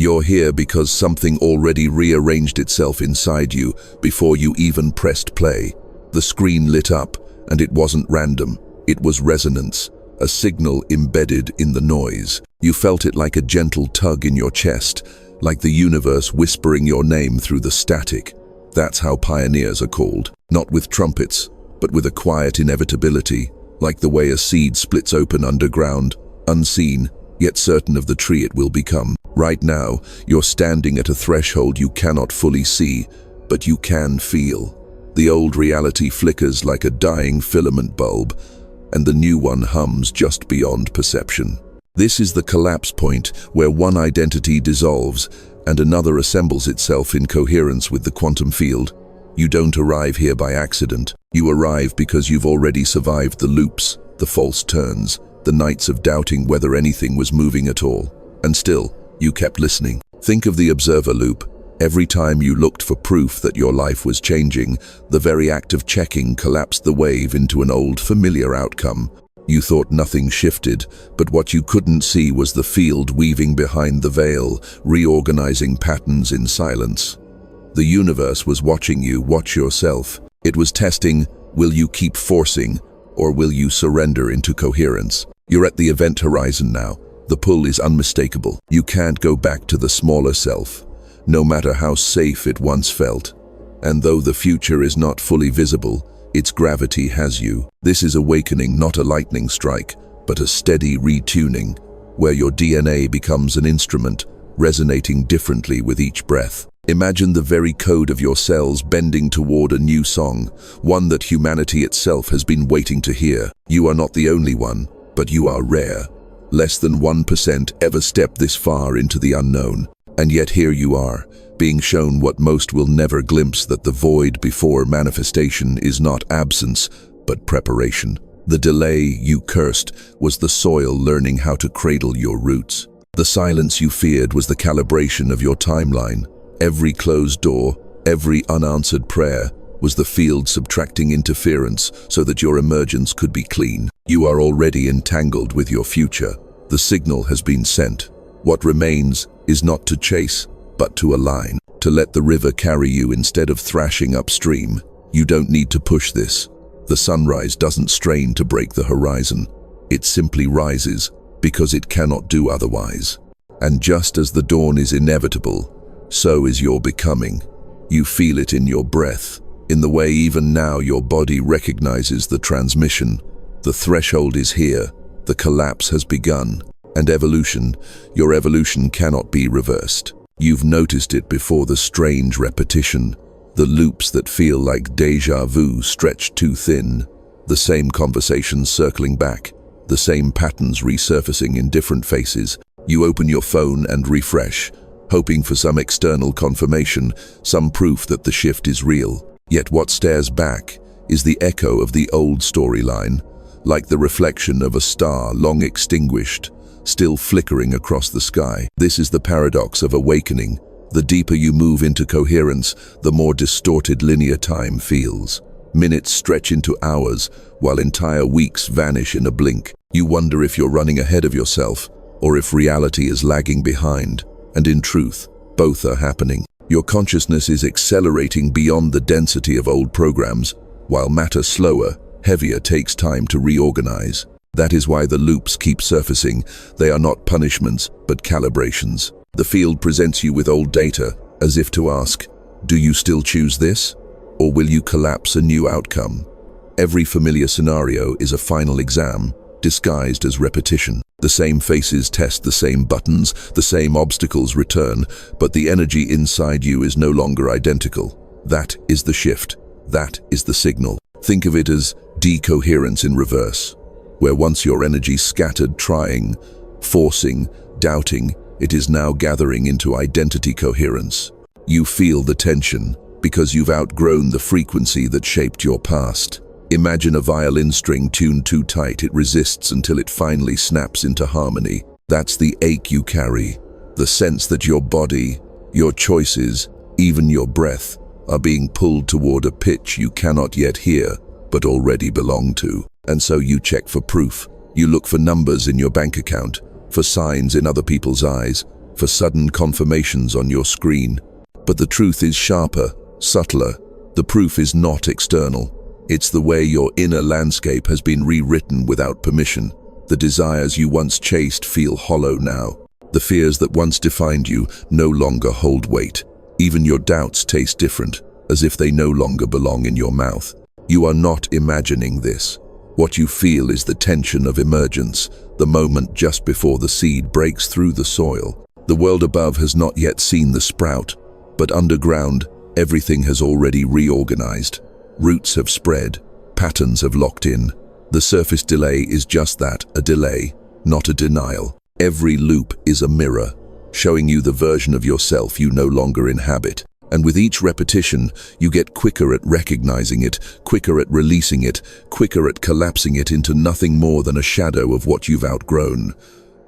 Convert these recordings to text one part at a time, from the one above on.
You're here because something already rearranged itself inside you before you even pressed play. The screen lit up, and it wasn't random. It was resonance, a signal embedded in the noise. You felt it like a gentle tug in your chest, like the universe whispering your name through the static. That's how pioneers are called, not with trumpets, but with a quiet inevitability, like the way a seed splits open underground, unseen, yet certain of the tree it will become. Right now, you're standing at a threshold you cannot fully see, but you can feel. The old reality flickers like a dying filament bulb, and the new one hums just beyond perception. This is the collapse point where one identity dissolves and another assembles itself in coherence with the quantum field. You don't arrive here by accident. You arrive because you've already survived the loops, the false turns, the nights of doubting whether anything was moving at all. And still, you kept listening. Think of the observer loop. Every time you looked for proof that your life was changing, the very act of checking collapsed the wave into an old, familiar outcome. You thought nothing shifted, but what you couldn't see was the field weaving behind the veil, reorganizing patterns in silence. The universe was watching you watch yourself. It was testing, will you keep forcing, or will you surrender into coherence? You're at the event horizon now. The pull is unmistakable. You can't go back to the smaller self, no matter how safe it once felt. And though the future is not fully visible, its gravity has you. This is awakening, not a lightning strike, but a steady retuning, where your DNA becomes an instrument, resonating differently with each breath. Imagine the very code of your cells bending toward a new song, one that humanity itself has been waiting to hear. You are not the only one, but you are rare. Less than 1% ever step this far into the unknown. And yet here you are, being shown what most will never glimpse, that the void before manifestation is not absence, but preparation. The delay you cursed was the soil learning how to cradle your roots. The silence you feared was the calibration of your timeline. Every closed door, every unanswered prayer was the field subtracting interference so that your emergence could be clean. You are already entangled with your future. The signal has been sent. What remains is not to chase, but to align, to let the river carry you instead of thrashing upstream. You don't need to push this. The sunrise doesn't strain to break the horizon. It simply rises because it cannot do otherwise. And just as the dawn is inevitable, so is your becoming. You feel it in your breath, in the way even now your body recognizes the transmission. The threshold is here, the collapse has begun, and your evolution cannot be reversed. You've noticed it before, the strange repetition, the loops that feel like déjà vu stretched too thin, the same conversations circling back, the same patterns resurfacing in different faces. You open your phone and refresh, hoping for some external confirmation, some proof that the shift is real. Yet what stares back is the echo of the old storyline, like the reflection of a star long extinguished, still flickering across the sky. This is the paradox of awakening. The deeper you move into coherence, the more distorted linear time feels. Minutes stretch into hours, while entire weeks vanish in a blink. You wonder if you're running ahead of yourself, or if reality is lagging behind. And in truth, both are happening. Your consciousness is accelerating beyond the density of old programs, while matter slower, heavier takes time to reorganize. That is why the loops keep surfacing. They are not punishments, but calibrations. The field presents you with old data, as if to ask, do you still choose this? Or will you collapse a new outcome? Every familiar scenario is a final exam, disguised as repetition. The same faces test the same buttons, the same obstacles return, but the energy inside you is no longer identical. That is the shift. That is the signal. Think of it as decoherence in reverse, where once your energy scattered trying, forcing, doubting, it is now gathering into identity coherence. You feel the tension because you've outgrown the frequency that shaped your past. Imagine a violin string tuned too tight. It resists until it finally snaps into harmony. That's the ache you carry, the sense that your body, your choices, even your breath, are being pulled toward a pitch you cannot yet hear, but already belong to. And so you check for proof. You look for numbers in your bank account, for signs in other people's eyes, for sudden confirmations on your screen. But the truth is sharper, subtler. The proof is not external. It's the way your inner landscape has been rewritten without permission. The desires you once chased feel hollow now. The fears that once defined you no longer hold weight. Even your doubts taste different, as if they no longer belong in your mouth. You are not imagining this. What you feel is the tension of emergence, the moment just before the seed breaks through the soil. The world above has not yet seen the sprout, but underground, everything has already reorganized. Roots have spread, patterns have locked in. The surface delay is just that, a delay, not a denial. Every loop is a mirror, showing you the version of yourself you no longer inhabit. And with each repetition, you get quicker at recognizing it, quicker at releasing it, quicker at collapsing it into nothing more than a shadow of what you've outgrown.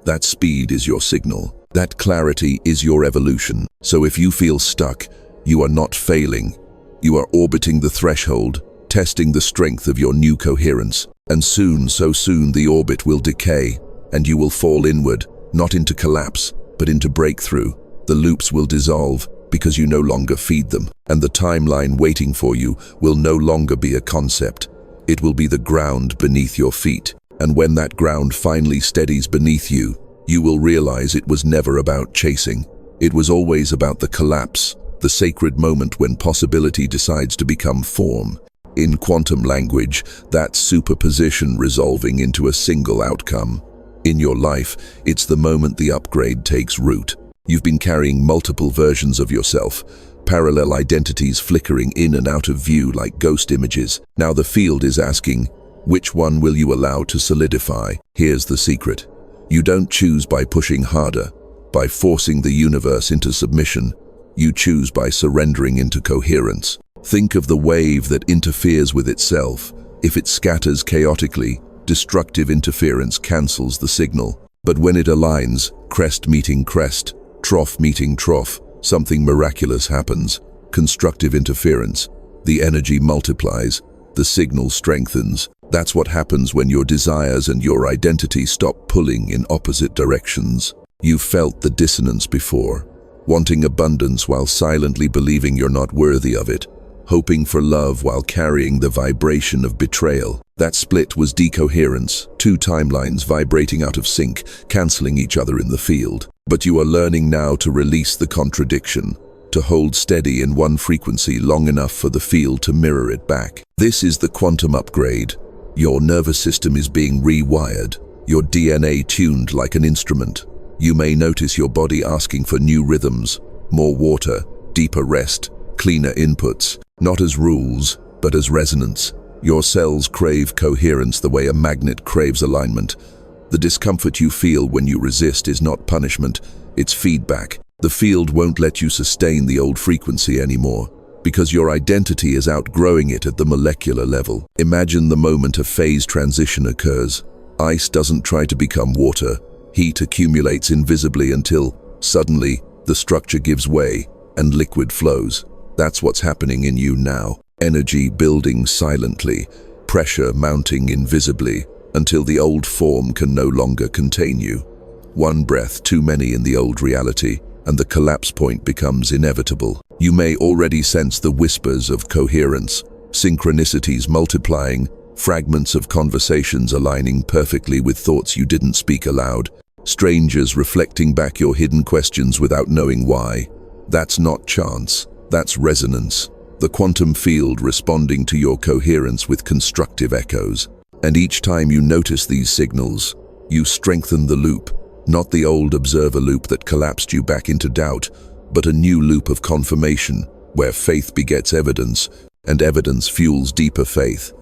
That speed is your signal. That clarity is your evolution. So if you feel stuck, you are not failing. You are orbiting the threshold, testing the strength of your new coherence. And soon, so soon, the orbit will decay, and you will fall inward, not into collapse, but into breakthrough. The loops will dissolve, because you no longer feed them, and the timeline waiting for you will no longer be a concept. It will be the ground beneath your feet, and when that ground finally steadies beneath you, you will realize it was never about chasing. It was always about the collapse, the sacred moment when possibility decides to become form. In quantum language, that superposition resolving into a single outcome. In your life, it's the moment the upgrade takes root. You've been carrying multiple versions of yourself, parallel identities flickering in and out of view like ghost images. Now the field is asking, which one will you allow to solidify? Here's the secret. You don't choose by pushing harder, by forcing the universe into submission. You choose by surrendering into coherence. Think of the wave that interferes with itself. If it scatters chaotically, destructive interference cancels the signal. But when it aligns, crest meeting crest, trough meeting trough, something miraculous happens. Constructive interference. The energy multiplies. The signal strengthens. That's what happens when your desires and your identity stop pulling in opposite directions. You've felt the dissonance before, wanting abundance while silently believing you're not worthy of it, hoping for love while carrying the vibration of betrayal. That split was decoherence, two timelines vibrating out of sync, canceling each other in the field. But you are learning now to release the contradiction, to hold steady in one frequency long enough for the field to mirror it back. This is the quantum upgrade. Your nervous system is being rewired, your DNA tuned like an instrument. You may notice your body asking for new rhythms, more water, deeper rest, cleaner inputs, not as rules, but as resonance. Your cells crave coherence the way a magnet craves alignment. The discomfort you feel when you resist is not punishment, it's feedback. The field won't let you sustain the old frequency anymore, because your identity is outgrowing it at the molecular level. Imagine the moment a phase transition occurs. Ice doesn't try to become water. Heat accumulates invisibly until, suddenly, the structure gives way and liquid flows. That's what's happening in you now. Energy building silently, pressure mounting invisibly, until the old form can no longer contain you. One breath too many in the old reality, and the collapse point becomes inevitable. You may already sense the whispers of coherence, synchronicities multiplying, fragments of conversations aligning perfectly with thoughts you didn't speak aloud, strangers reflecting back your hidden questions without knowing why. That's not chance, that's resonance. The quantum field responding to your coherence with constructive echoes. And each time you notice these signals, you strengthen the loop, not the old observer loop that collapsed you back into doubt, but a new loop of confirmation, where faith begets evidence, and evidence fuels deeper faith.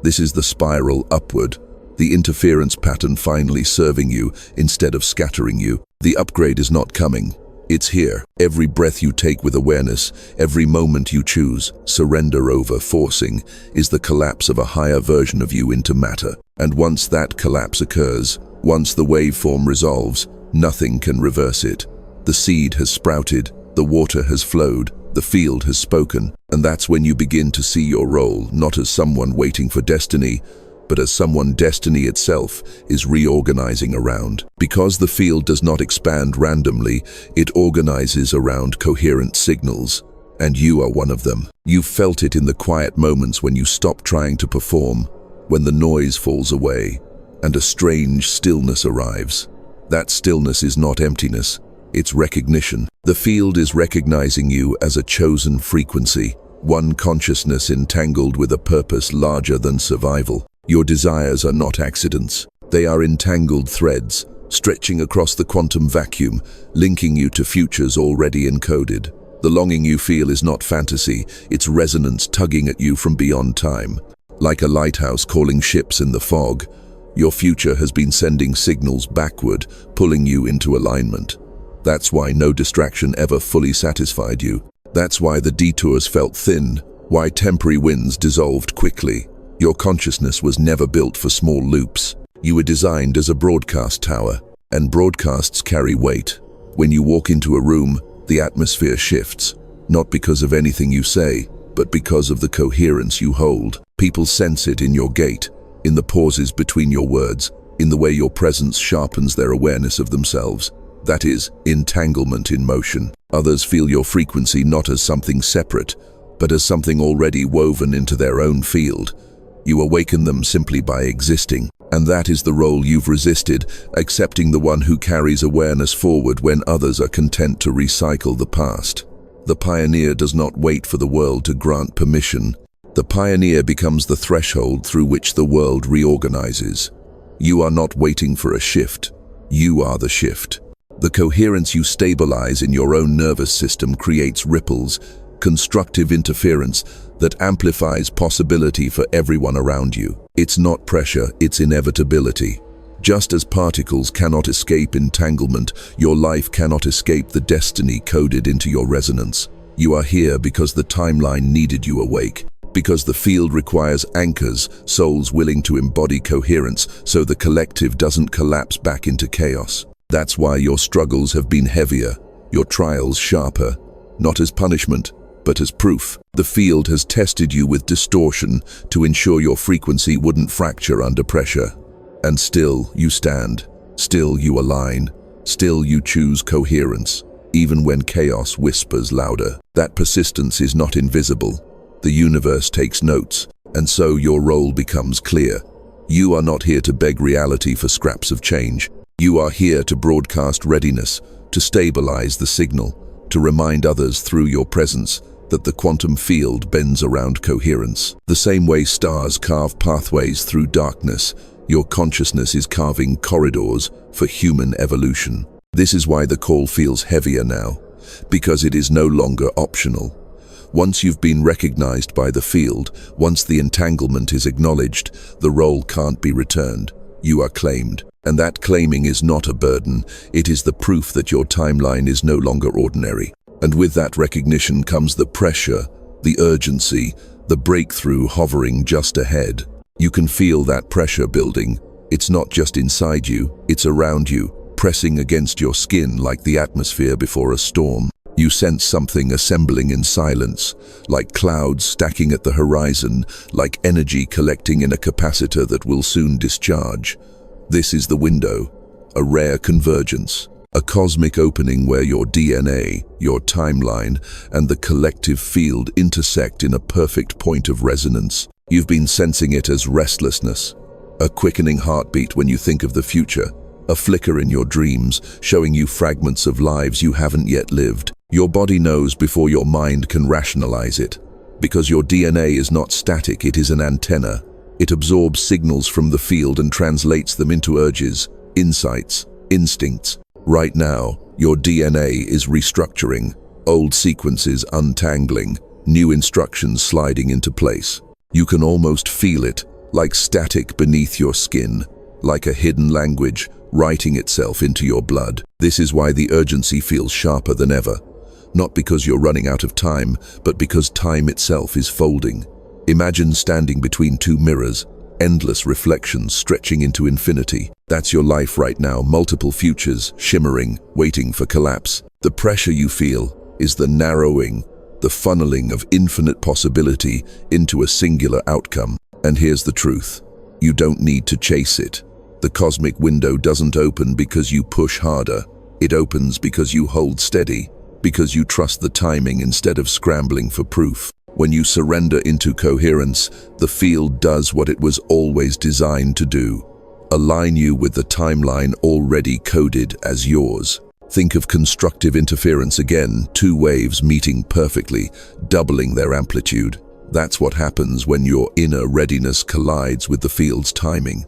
This is the spiral upward, the interference pattern finally serving you instead of scattering you. The upgrade is not coming. It's here. Every breath you take with awareness, every moment you choose, surrender over forcing, is the collapse of a higher version of you into matter. And once that collapse occurs, once the waveform resolves, nothing can reverse it. The seed has sprouted, the water has flowed, the field has spoken, and that's when you begin to see your role not as someone waiting for destiny, but as someone destiny itself is reorganizing around. Because the field does not expand randomly, it organizes around coherent signals, and you are one of them. You felt it in the quiet moments when you stop trying to perform, when the noise falls away, and a strange stillness arrives. That stillness is not emptiness, it's recognition. The field is recognizing you as a chosen frequency, one consciousness entangled with a purpose larger than survival. Your desires are not accidents. They are entangled threads, stretching across the quantum vacuum, linking you to futures already encoded. The longing you feel is not fantasy, it's resonance tugging at you from beyond time. Like a lighthouse calling ships in the fog, your future has been sending signals backward, pulling you into alignment. That's why no distraction ever fully satisfied you. That's why the detours felt thin, why temporary wins dissolved quickly. Your consciousness was never built for small loops. You were designed as a broadcast tower, and broadcasts carry weight. When you walk into a room, the atmosphere shifts, not because of anything you say, but because of the coherence you hold. People sense it in your gait, in the pauses between your words, in the way your presence sharpens their awareness of themselves. That is entanglement in motion. Others feel your frequency not as something separate, but as something already woven into their own field. You awaken them simply by existing, and that is the role you've resisted, accepting the one who carries awareness forward when others are content to recycle the past. The pioneer does not wait for the world to grant permission. The pioneer becomes the threshold through which the world reorganizes. You are not waiting for a shift. You are the shift. The coherence you stabilize in your own nervous system creates ripples, constructive interference that amplifies possibility for everyone around you. It's not pressure, it's inevitability. Just as particles cannot escape entanglement, your life cannot escape the destiny coded into your resonance. You are here because the timeline needed you awake, because the field requires anchors, souls willing to embody coherence so the collective doesn't collapse back into chaos. That's why your struggles have been heavier, your trials sharper, not as punishment, but as proof. The field has tested you with distortion to ensure your frequency wouldn't fracture under pressure. And still you stand, still you align, still you choose coherence, even when chaos whispers louder. That persistence is not invisible. The universe takes notes, and so your role becomes clear. You are not here to beg reality for scraps of change. You are here to broadcast readiness, to stabilize the signal, to remind others through your presence that the quantum field bends around coherence. The same way stars carve pathways through darkness, your consciousness is carving corridors for human evolution. This is why the call feels heavier now, because it is no longer optional. Once you've been recognized by the field, once the entanglement is acknowledged, the role can't be returned. You are claimed. And that claiming is not a burden, it is the proof that your timeline is no longer ordinary. And with that recognition comes the pressure, the urgency, the breakthrough hovering just ahead. You can feel that pressure building. It's not just inside you, it's around you, pressing against your skin like the atmosphere before a storm. You sense something assembling in silence, like clouds stacking at the horizon, like energy collecting in a capacitor that will soon discharge. This is the window, a rare convergence, a cosmic opening where your DNA, your timeline, and the collective field intersect in a perfect point of resonance. You've been sensing it as restlessness, a quickening heartbeat when you think of the future, a flicker in your dreams, showing you fragments of lives you haven't yet lived. Your body knows before your mind can rationalize it. Because your DNA is not static, it is an antenna. It absorbs signals from the field and translates them into urges, insights, instincts. Right now, your DNA is restructuring, old sequences untangling, new instructions sliding into place. You can almost feel it, like static beneath your skin, like a hidden language writing itself into your blood. This is why the urgency feels sharper than ever. Not because you're running out of time, but because time itself is folding. Imagine standing between two mirrors, endless reflections stretching into infinity. That's your life right now, multiple futures, shimmering, waiting for collapse. The pressure you feel is the narrowing, the funneling of infinite possibility into a singular outcome. And here's the truth. You don't need to chase it. The cosmic window doesn't open because you push harder. It opens because you hold steady, because you trust the timing instead of scrambling for proof. When you surrender into coherence, the field does what it was always designed to do: align you with the timeline already coded as yours. Think of constructive interference again, two waves meeting perfectly, doubling their amplitude. That's what happens when your inner readiness collides with the field's timing.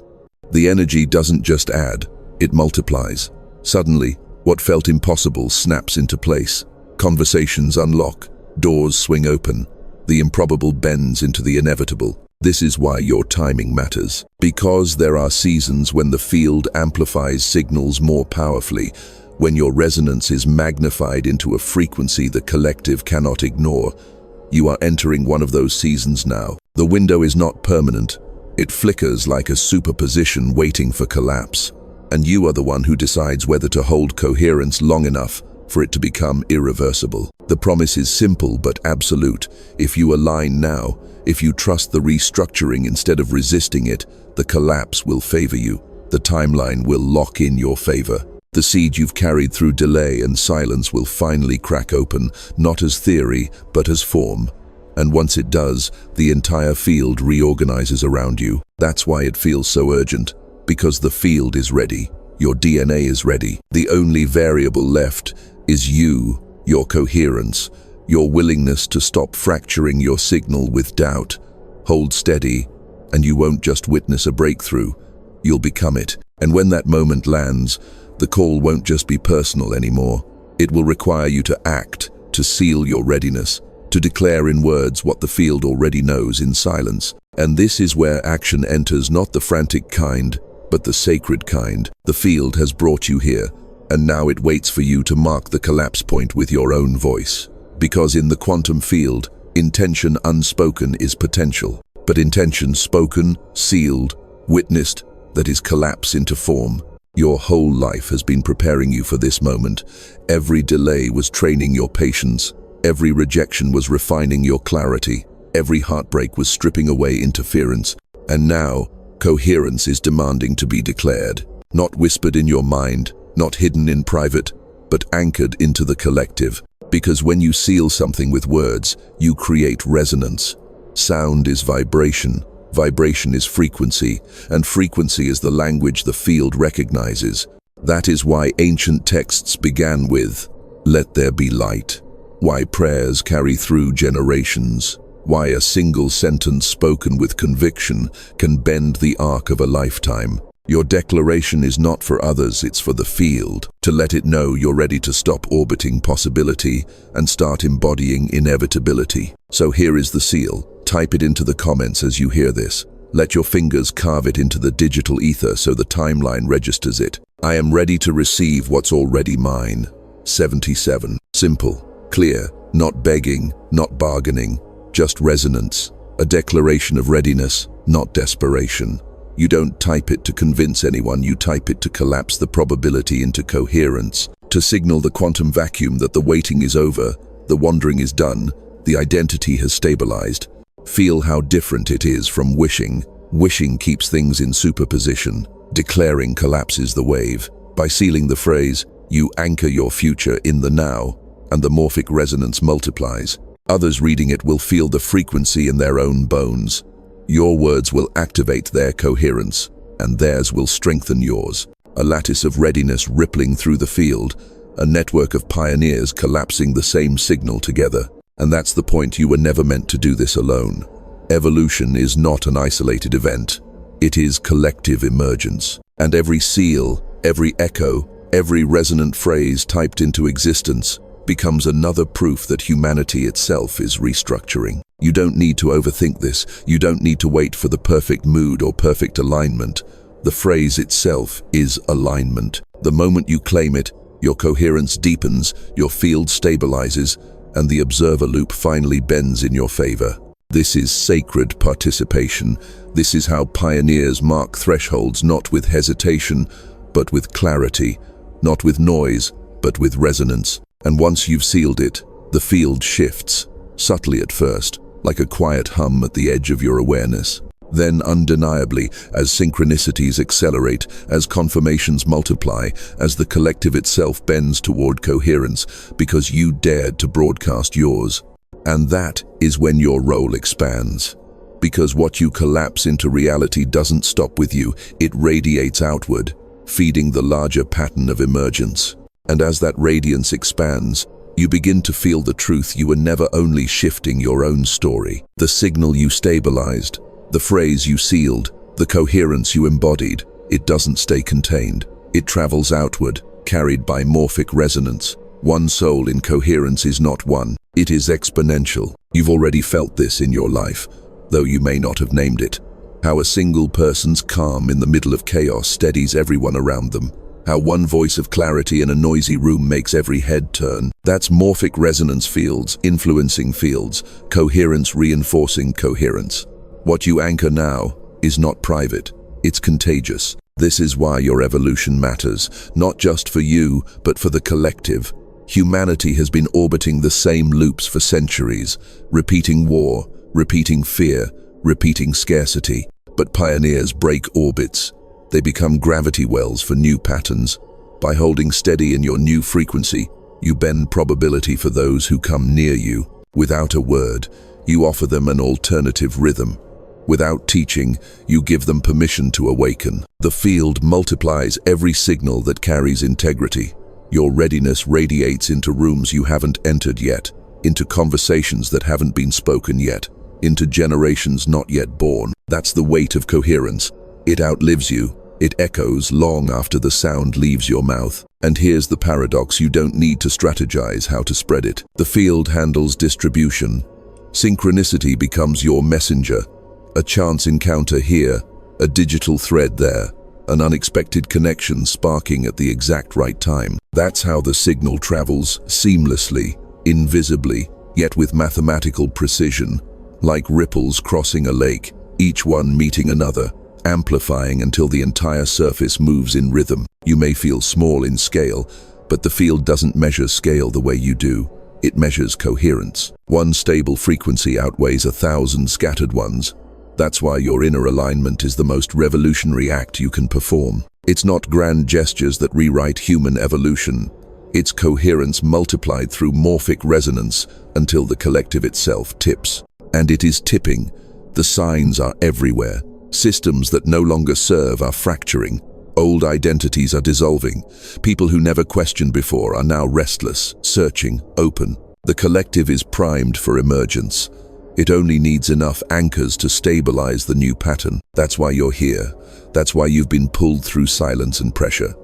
The energy doesn't just add, it multiplies. Suddenly, what felt impossible snaps into place. Conversations unlock, doors swing open, the improbable bends into the inevitable. This is why your timing matters. Because there are seasons when the field amplifies signals more powerfully, when your resonance is magnified into a frequency the collective cannot ignore. You are entering one of those seasons now. The window is not permanent. It flickers like a superposition waiting for collapse. And you are the one who decides whether to hold coherence long enough for it to become irreversible. The promise is simple but absolute. If you align now, if you trust the restructuring instead of resisting it, the collapse will favor you. The timeline will lock in your favor. The seed you've carried through delay and silence will finally crack open, not as theory, but as form. And once it does, the entire field reorganizes around you. That's why it feels so urgent, because the field is ready. Your DNA is ready. The only variable left is you, your coherence, your willingness to stop fracturing your signal with doubt. Hold steady, and you won't just witness a breakthrough, you'll become it. And when that moment lands, the call won't just be personal anymore. It will require you to act, to seal your readiness, to declare in words what the field already knows in silence. And this is where action enters, not the frantic kind, but the sacred kind. The field has brought you here, and now it waits for you to mark the collapse point with your own voice. Because in the quantum field, intention unspoken is potential, but intention spoken, sealed, witnessed, that is collapse into form. Your whole life has been preparing you for this moment. Every delay was training your patience. Every rejection was refining your clarity. Every heartbreak was stripping away interference. And now, coherence is demanding to be declared. Not whispered in your mind, not hidden in private, but anchored into the collective. Because when you seal something with words, you create resonance. Sound is vibration. Vibration is frequency, and frequency is the language the field recognizes. That is why ancient texts began with, "Let there be light." Why prayers carry through generations. Why a single sentence spoken with conviction can bend the arc of a lifetime. Your declaration is not for others, it's for the field, to let it know you're ready to stop orbiting possibility and start embodying inevitability. So here is the seal. Type it into the comments as you hear this. Let your fingers carve it into the digital ether so the timeline registers it. I am ready to receive what's already mine. 77. Simple, clear, not begging, not bargaining, just resonance. A declaration of readiness, not desperation. You don't type it to convince anyone, you type it to collapse the probability into coherence, to signal the quantum vacuum that the waiting is over, the wandering is done, the identity has stabilized. Feel how different it is from wishing. Wishing keeps things in superposition. Declaring collapses the wave. By sealing the phrase, you anchor your future in the now, and the morphic resonance multiplies. Others reading it will feel the frequency in their own bones. Your words will activate their coherence, and theirs will strengthen yours. A lattice of readiness rippling through the field, a network of pioneers collapsing the same signal together. And that's the point, you were never meant to do this alone. Evolution is not an isolated event. It is collective emergence. And every seal, every echo, every resonant phrase typed into existence becomes another proof that humanity itself is restructuring. You don't need to overthink this. You don't need to wait for the perfect mood or perfect alignment. The phrase itself is alignment. The moment you claim it, your coherence deepens, your field stabilizes, and the observer loop finally bends in your favor. This is sacred participation. This is how pioneers mark thresholds, not with hesitation, but with clarity, not with noise, but with resonance. And once you've sealed it, the field shifts, subtly at first, like a quiet hum at the edge of your awareness. Then undeniably, as synchronicities accelerate, as confirmations multiply, as the collective itself bends toward coherence, because you dared to broadcast yours. And that is when your role expands. Because what you collapse into reality doesn't stop with you, it radiates outward, feeding the larger pattern of emergence. And as that radiance expands, you begin to feel the truth you were never only shifting your own story. The signal you stabilized, the phrase you sealed, the coherence you embodied, it doesn't stay contained. It travels outward, carried by morphic resonance. One soul in coherence is not one, it is exponential. You've already felt this in your life, though you may not have named it. How a single person's calm in the middle of chaos steadies everyone around them. How one voice of clarity in a noisy room makes every head turn. That's morphic resonance fields, influencing fields, coherence reinforcing coherence. What you anchor now is not private, it's contagious. This is why your evolution matters, not just for you, but for the collective. Humanity has been orbiting the same loops for centuries, repeating war, repeating fear, repeating scarcity. But pioneers break orbits. They become gravity wells for new patterns. By holding steady in your new frequency, you bend probability for those who come near you. Without a word, you offer them an alternative rhythm. Without teaching, you give them permission to awaken. The field multiplies every signal that carries integrity. Your readiness radiates into rooms you haven't entered yet, into conversations that haven't been spoken yet, into generations not yet born. That's the weight of coherence. It outlives you. It echoes long after the sound leaves your mouth. And here's the paradox: you don't need to strategize how to spread it. The field handles distribution. Synchronicity becomes your messenger. A chance encounter here, a digital thread there, an unexpected connection sparking at the exact right time. That's how the signal travels, seamlessly, invisibly, yet with mathematical precision, like ripples crossing a lake, each one meeting another, amplifying until the entire surface moves in rhythm. You may feel small in scale, but the field doesn't measure scale the way you do. It measures coherence. One stable frequency outweighs 1,000 scattered ones. That's why your inner alignment is the most revolutionary act you can perform. It's not grand gestures that rewrite human evolution. It's coherence multiplied through morphic resonance until the collective itself tips. And it is tipping. The signs are everywhere. Systems that no longer serve are fracturing. Old identities are dissolving. People who never questioned before are now restless, searching, open. The collective is primed for emergence. It only needs enough anchors to stabilize the new pattern. That's why you're here. That's why you've been pulled through silence and pressure.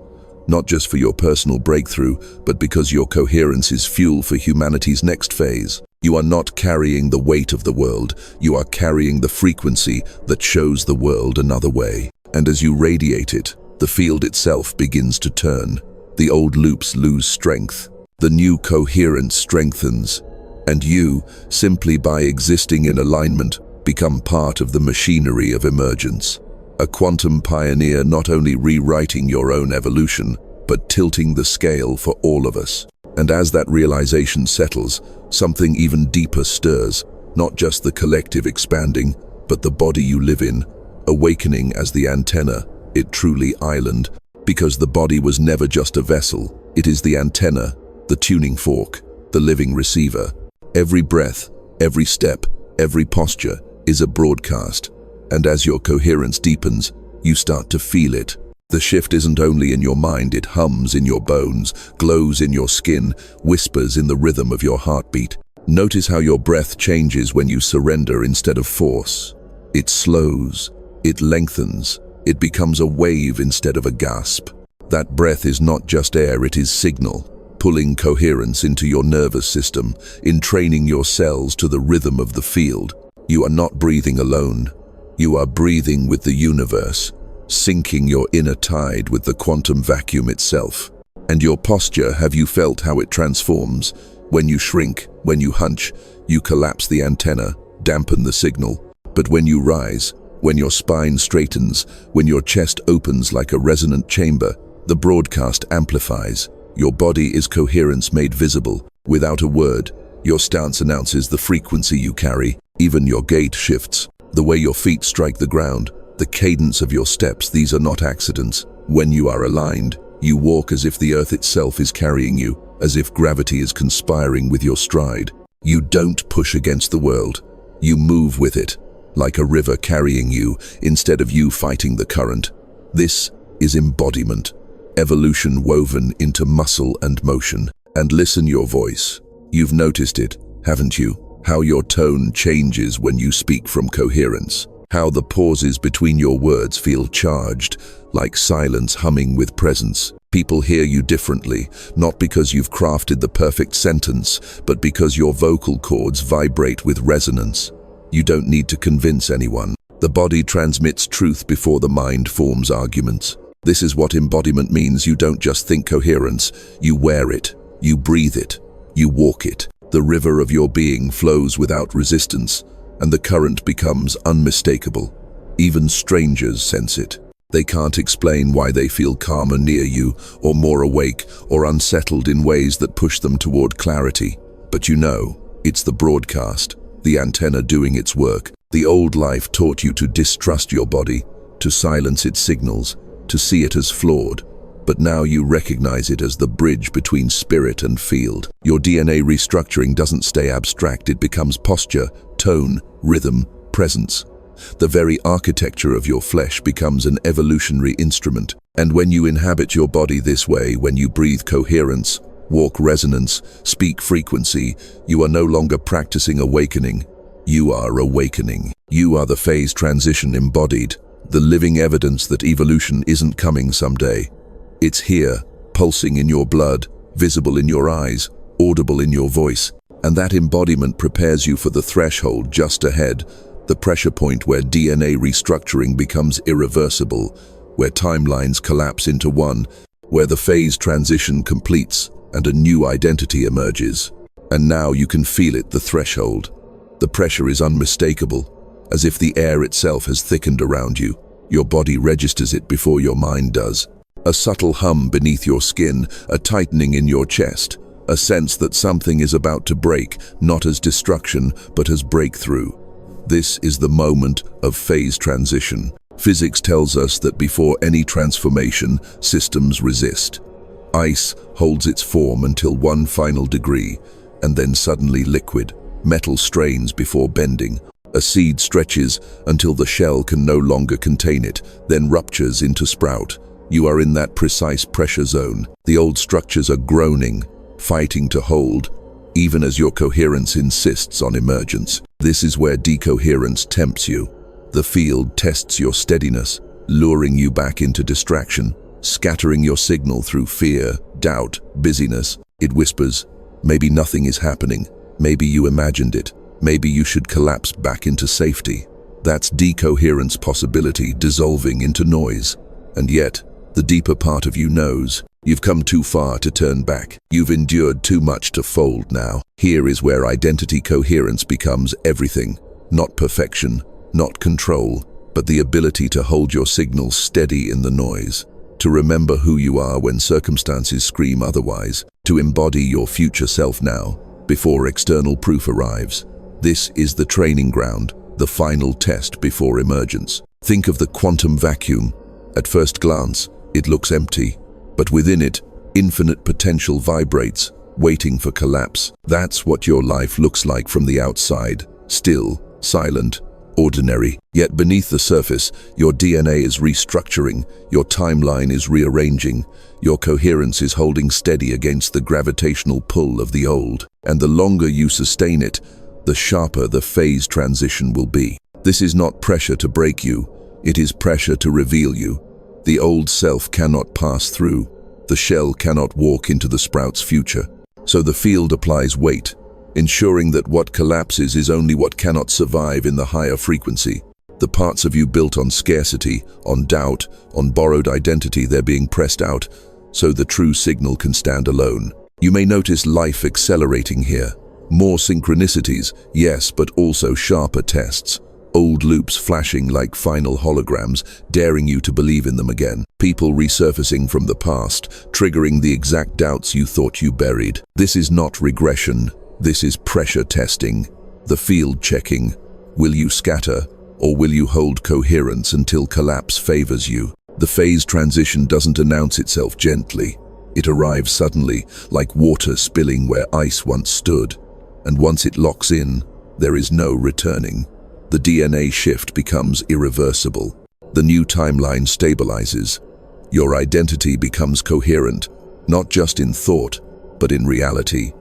Not just for your personal breakthrough, but because your coherence is fuel for humanity's next phase. You are not carrying the weight of the world. You are carrying the frequency that shows the world another way. And as you radiate it, the field itself begins to turn. The old loops lose strength. The new coherence strengthens. And you, simply by existing in alignment, become part of the machinery of emergence. A quantum pioneer not only rewriting your own evolution, but tilting the scale for all of us. And as that realization settles, something even deeper stirs, not just the collective expanding, but the body you live in, awakening as the antenna, it truly island, because the body was never just a vessel, it is the antenna, the tuning fork, the living receiver. Every breath, every step, every posture is a broadcast, and as your coherence deepens, you start to feel it. The shift isn't only in your mind, it hums in your bones, glows in your skin, whispers in the rhythm of your heartbeat. Notice how your breath changes when you surrender instead of force. It slows, it lengthens, it becomes a wave instead of a gasp. That breath is not just air, it is signal, pulling coherence into your nervous system, entraining your cells to the rhythm of the field. You are not breathing alone. You are breathing with the universe, syncing your inner tide with the quantum vacuum itself. And your posture, have you felt how it transforms? When you shrink, when you hunch, you collapse the antenna, dampen the signal. But when you rise, when your spine straightens, when your chest opens like a resonant chamber, the broadcast amplifies. Your body is coherence made visible. Without a word, your stance announces the frequency you carry. Even your gait shifts. The way your feet strike the ground, the cadence of your steps, these are not accidents. When you are aligned, you walk as if the earth itself is carrying you, as if gravity is conspiring with your stride. You don't push against the world. You move with it, like a river carrying you, instead of you fighting the current. This is embodiment, evolution woven into muscle and motion. And listen your voice. You've noticed it, haven't you? How your tone changes when you speak from coherence. How the pauses between your words feel charged, like silence humming with presence. People hear you differently, not because you've crafted the perfect sentence, but because your vocal cords vibrate with resonance. You don't need to convince anyone. The body transmits truth before the mind forms arguments. This is what embodiment means. You don't just think coherence, you wear it, you breathe it, you walk it. The river of your being flows without resistance, and the current becomes unmistakable. Even strangers sense it. They can't explain why they feel calmer near you, or more awake, or unsettled in ways that push them toward clarity. But you know, it's the broadcast, the antenna doing its work. The old life taught you to distrust your body, to silence its signals, to see it as flawed. But now you recognize it as the bridge between spirit and field. Your DNA restructuring doesn't stay abstract, it becomes posture, tone, rhythm, presence. The very architecture of your flesh becomes an evolutionary instrument. And when you inhabit your body this way, when you breathe coherence, walk resonance, speak frequency, you are no longer practicing awakening. You are awakening. You are the phase transition embodied, the living evidence that evolution isn't coming someday. It's here, pulsing in your blood, visible in your eyes, audible in your voice. And that embodiment prepares you for the threshold just ahead, the pressure point where DNA restructuring becomes irreversible, where timelines collapse into one, where the phase transition completes and a new identity emerges. And now you can feel it, the threshold. The pressure is unmistakable, as if the air itself has thickened around you. Your body registers it before your mind does. A subtle hum beneath your skin, a tightening in your chest, a sense that something is about to break, not as destruction, but as breakthrough. This is the moment of phase transition. Physics tells us that before any transformation, systems resist. Ice holds its form until one final degree, and then suddenly liquid. Metal strains before bending. A seed stretches until the shell can no longer contain it, then ruptures into sprout. You are in that precise pressure zone. The old structures are groaning, fighting to hold, even as your coherence insists on emergence. This is where decoherence tempts you. The field tests your steadiness, luring you back into distraction, scattering your signal through fear, doubt, busyness. It whispers, maybe nothing is happening, maybe you imagined it, maybe you should collapse back into safety. That's decoherence possibility dissolving into noise. And yet, the deeper part of you knows, you've come too far to turn back. You've endured too much to fold now. Here is where identity coherence becomes everything. Not perfection, not control, but the ability to hold your signals steady in the noise. To remember who you are when circumstances scream otherwise. To embody your future self now, before external proof arrives. This is the training ground, the final test before emergence. Think of the quantum vacuum. At first glance, it looks empty, but within it, infinite potential vibrates, waiting for collapse. That's what your life looks like from the outside, still, silent, ordinary. Yet beneath the surface, your DNA is restructuring, your timeline is rearranging, your coherence is holding steady against the gravitational pull of the old. And the longer you sustain it, the sharper the phase transition will be. This is not pressure to break you, it is pressure to reveal you. The old self cannot pass through. The shell cannot walk into the sprout's future. So the field applies weight, ensuring that what collapses is only what cannot survive in the higher frequency. The parts of you built on scarcity, on doubt, on borrowed identity, they're being pressed out, so the true signal can stand alone. You may notice life accelerating here. More synchronicities, yes, but also sharper tests. Old loops flashing like final holograms, daring you to believe in them again. People resurfacing from the past, triggering the exact doubts you thought you buried. This is not regression. This is pressure testing. The field checking. Will you scatter, Or will you hold coherence until collapse favors you? The phase transition doesn't announce itself gently. It arrives suddenly, like water spilling where ice once stood. And once it locks in, there is no returning. The DNA shift becomes irreversible. The new timeline stabilizes. Your identity becomes coherent, not just in thought, but in reality.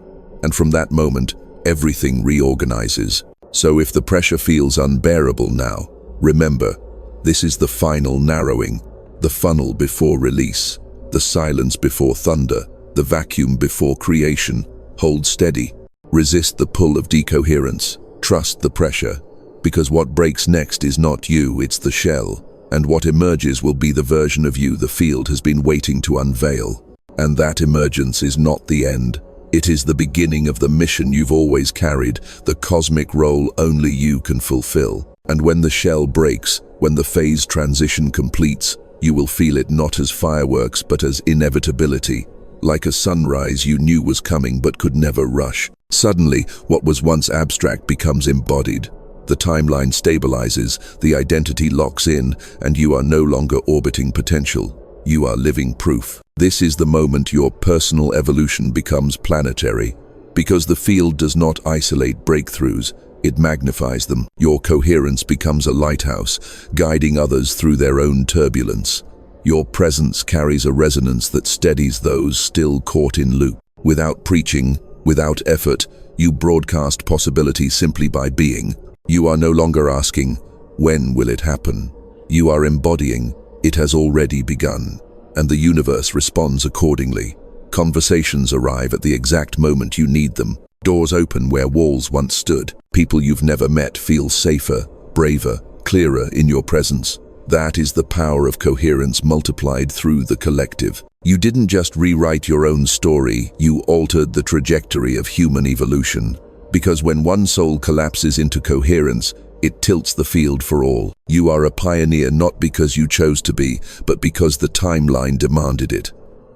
And from that moment, everything reorganizes. So if the pressure feels unbearable now, remember, this is the final narrowing, the funnel before release, the silence before thunder, the vacuum before creation. Hold steady. Resist the pull of decoherence. Trust the pressure, because what breaks next is not you, it's the shell. And what emerges will be the version of you the field has been waiting to unveil. And that emergence is not the end. It is the beginning of the mission you've always carried, the cosmic role only you can fulfill. And when the shell breaks, when the phase transition completes, you will feel it not as fireworks but as inevitability. Like a sunrise you knew was coming but could never rush. Suddenly, what was once abstract becomes embodied. The timeline stabilizes, the identity locks in, and you are no longer orbiting potential. You are living proof. This is the moment your personal evolution becomes planetary. Because the field does not isolate breakthroughs, it magnifies them. Your coherence becomes a lighthouse, guiding others through their own turbulence. Your presence carries a resonance that steadies those still caught in loop. Without preaching, without effort, you broadcast possibility simply by being. You are no longer asking, when will it happen? You are embodying, it has already begun, and the universe responds accordingly. Conversations arrive at the exact moment you need them. Doors open where walls once stood. People you've never met feel safer, braver, clearer in your presence. That is the power of coherence multiplied through the collective. You didn't just rewrite your own story, you altered the trajectory of human evolution. Because when one soul collapses into coherence, it tilts the field for all. You are a pioneer not because you chose to be, but because the timeline demanded it.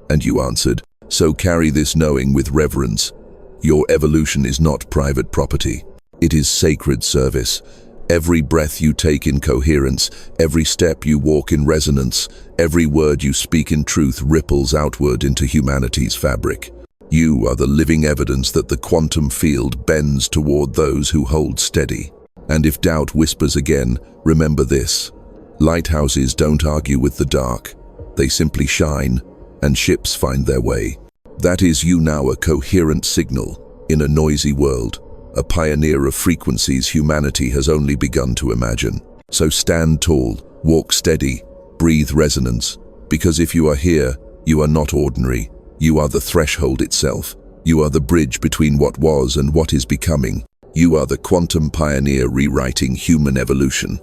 And you answered. So carry this knowing with reverence. Your evolution is not private property. It is sacred service. Every breath you take in coherence, every step you walk in resonance, every word you speak in truth ripples outward into humanity's fabric. You are the living evidence that the quantum field bends toward those who hold steady. And if doubt whispers again, remember this. Lighthouses don't argue with the dark. They simply shine, and ships find their way. That is you now, a coherent signal in a noisy world, a pioneer of frequencies humanity has only begun to imagine. So stand tall, walk steady, breathe resonance, because if you are here, you are not ordinary. You are the threshold itself. You are the bridge between what was and what is becoming. You are the quantum pioneer rewriting human evolution.